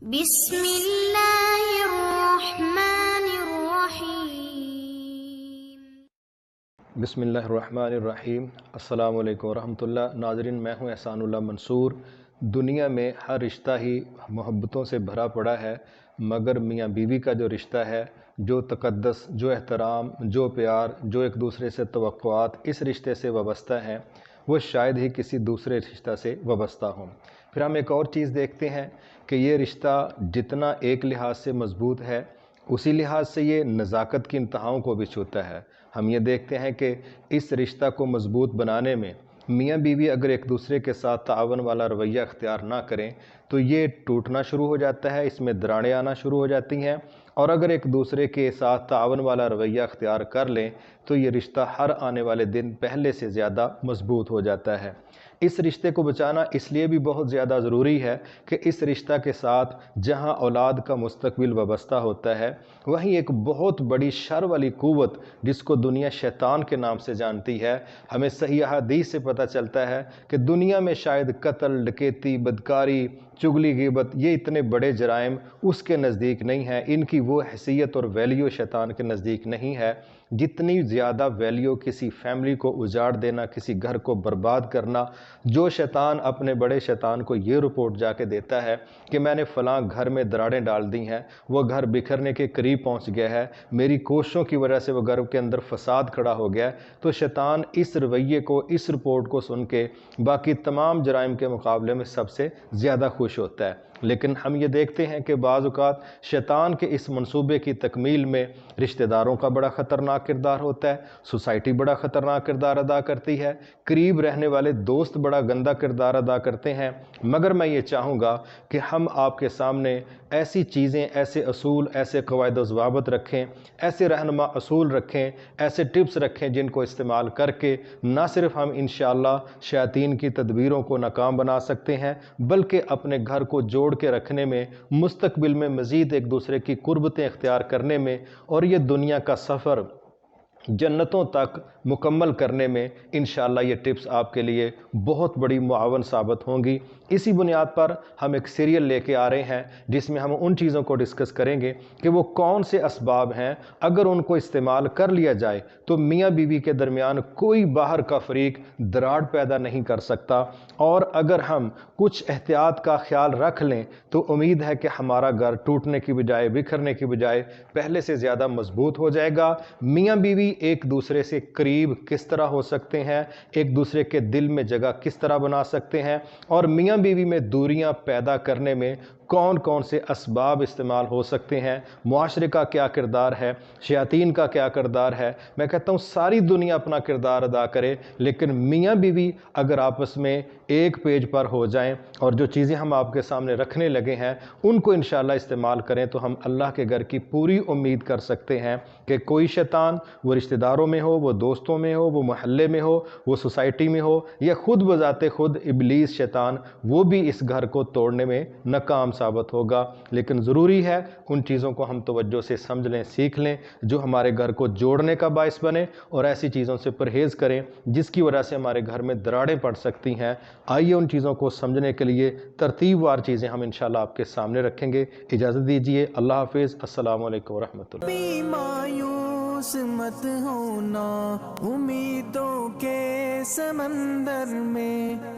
بسم اللہ الرحمن الرحیم۔ بسم اللہ الرحمن الرحیم۔ السلام علیکم ورحمۃ اللہ۔ ناظرین، میں ہوں احسان اللہ منصور۔ دنیا میں ہر رشتہ ہی محبتوں سے بھرا پڑا ہے، مگر میاں بیوی کا جو رشتہ ہے، جو تقدس، جو احترام، جو پیار، جو ایک دوسرے سے توقعات اس رشتے سے وابستہ ہیں، وہ شاید ہی کسی دوسرے رشتہ سے وابستہ ہوں۔ پھر ہم ایک اور چیز دیکھتے ہیں کہ یہ رشتہ جتنا ایک لحاظ سے مضبوط ہے، اسی لحاظ سے یہ نزاکت کی انتہاؤں کو بھی چھوتا ہے۔ ہم یہ دیکھتے ہیں کہ اس رشتہ کو مضبوط بنانے میں میاں بیوی اگر ایک دوسرے کے ساتھ تعاون والا رویہ اختیار نہ کریں تو یہ ٹوٹنا شروع ہو جاتا ہے، اس میں دراڑیں آنا شروع ہو جاتی ہیں، اور اگر ایک دوسرے کے ساتھ تعاون والا رویہ اختیار کر لیں تو یہ رشتہ ہر آنے والے دن پہلے سے زیادہ مضبوط ہو جاتا ہے۔ اس رشتے کو بچانا اس لیے بھی بہت زیادہ ضروری ہے کہ اس رشتہ کے ساتھ جہاں اولاد کا مستقبل وابستہ ہوتا ہے، وہیں ایک بہت بڑی شر والی قوت جس کو دنیا شیطان کے نام سے جانتی ہے، ہمیں صحیح احادیث سے پتہ چلتا ہے کہ دنیا میں شاید قتل، ڈکیتی، بدکاری، چغلی، غیبت، یہ اتنے بڑے جرائم اس کے نزدیک نہیں ہیں، ان کی وہ حیثیت اور ویلیو شیطان کے نزدیک نہیں ہے جتنی زیادہ ویلیو کسی فیملی کو اجاڑ دینا، کسی گھر کو برباد کرنا۔ جو شیطان اپنے بڑے شیطان کو یہ رپورٹ جا کے دیتا ہے کہ میں نے فلاں گھر میں دراڑیں ڈال دی ہیں، وہ گھر بکھرنے کے قریب پہنچ گیا ہے، میری کوششوں کی وجہ سے وہ گھر کے اندر فساد کھڑا ہو گیا ہے، تو شیطان اس رویے کو، اس رپورٹ کو سن کے باقی تمام جرائم کے مقابلے میں سب سے زیادہ خوش ہوتا ہے۔ لیکن ہم یہ دیکھتے ہیں کہ بعض اوقات شیطان کے اس منصوبے کی تکمیل میں رشتہ داروں کا بڑا خطرناک کردار ہوتا ہے، سوسائٹی بڑا خطرناک کردار ادا کرتی ہے، قریب رہنے والے دوست بڑا گندا کردار ادا کرتے ہیں۔ مگر میں یہ چاہوں گا کہ ہم آپ کے سامنے ایسی چیزیں، ایسے اصول، ایسے قواعد و ضوابط رکھیں، ایسے رہنما اصول رکھیں، ایسے ٹپس رکھیں جن کو استعمال کر کے نہ صرف ہم انشاءاللہ شیاطین کی تدبیروں کو ناکام بنا سکتے ہیں، بلکہ اپنے گھر کو جوڑ کے رکھنے میں، مستقبل میں مزید ایک دوسرے کی قربتیں اختیار کرنے میں، اور یہ دنیا کا سفر جنتوں تک مکمل کرنے میں انشاءاللہ یہ ٹپس آپ کے لیے بہت بڑی معاون ثابت ہوں گی۔ اسی بنیاد پر ہم ایک سیریل لے کے آ رہے ہیں جس میں ہم ان چیزوں کو ڈسکس کریں گے کہ وہ کون سے اسباب ہیں، اگر ان کو استعمال کر لیا جائے تو میاں بیوی کے درمیان کوئی باہر کا فریق دراڑ پیدا نہیں کر سکتا، اور اگر ہم کچھ احتیاط کا خیال رکھ لیں تو امید ہے کہ ہمارا گھر ٹوٹنے کی بجائے، بکھرنے کی بجائے پہلے سے زیادہ مضبوط ہو جائے گا۔ میاں بیوی ایک دوسرے سے قریب کس طرح ہو سکتے ہیں، ایک دوسرے کے دل میں جگہ کس طرح بنا سکتے ہیں، اور میاں بیوی میں دوریاں پیدا کرنے میں کون کون سے اسباب استعمال ہو سکتے ہیں، معاشرے کا کیا کردار ہے، شیاطین کا کیا کردار ہے۔ میں کہتا ہوں ساری دنیا اپنا کردار ادا کرے، لیکن میاں بیوی اگر آپس میں ایک پیج پر ہو جائیں اور جو چیزیں ہم آپ کے سامنے رکھنے لگے ہیں ان کو انشاءاللہ استعمال کریں تو ہم اللہ کے گھر کی پوری امید کر سکتے ہیں کہ کوئی شیطان، وہ رشتہ داروں میں ہو، وہ دوستوں میں ہو، وہ محلے میں ہو، وہ سوسائٹی میں ہو، یا خود بذات خود ابلیس شیطان، وہ بھی اس گھر کو توڑنے میں ناکام ثابت ہوگا۔ لیکن ضروری ہے ان چیزوں کو ہم توجہ سے سمجھ لیں، سیکھ لیں جو ہمارے گھر کو جوڑنے کا باعث بنے، اور ایسی چیزوں سے پرہیز کریں جس کی وجہ سے ہمارے گھر میں دراڑیں پڑ سکتی ہیں۔ آئیے ان چیزوں کو سمجھنے کے لیے ترتیب وار چیزیں ہم انشاءاللہ آپ کے سامنے رکھیں گے۔ اجازت دیجیے، اللہ حافظ، السلام علیکم ورحمۃ اللہ۔ مایوس مت ہونا امیدوں کے سمندر میں۔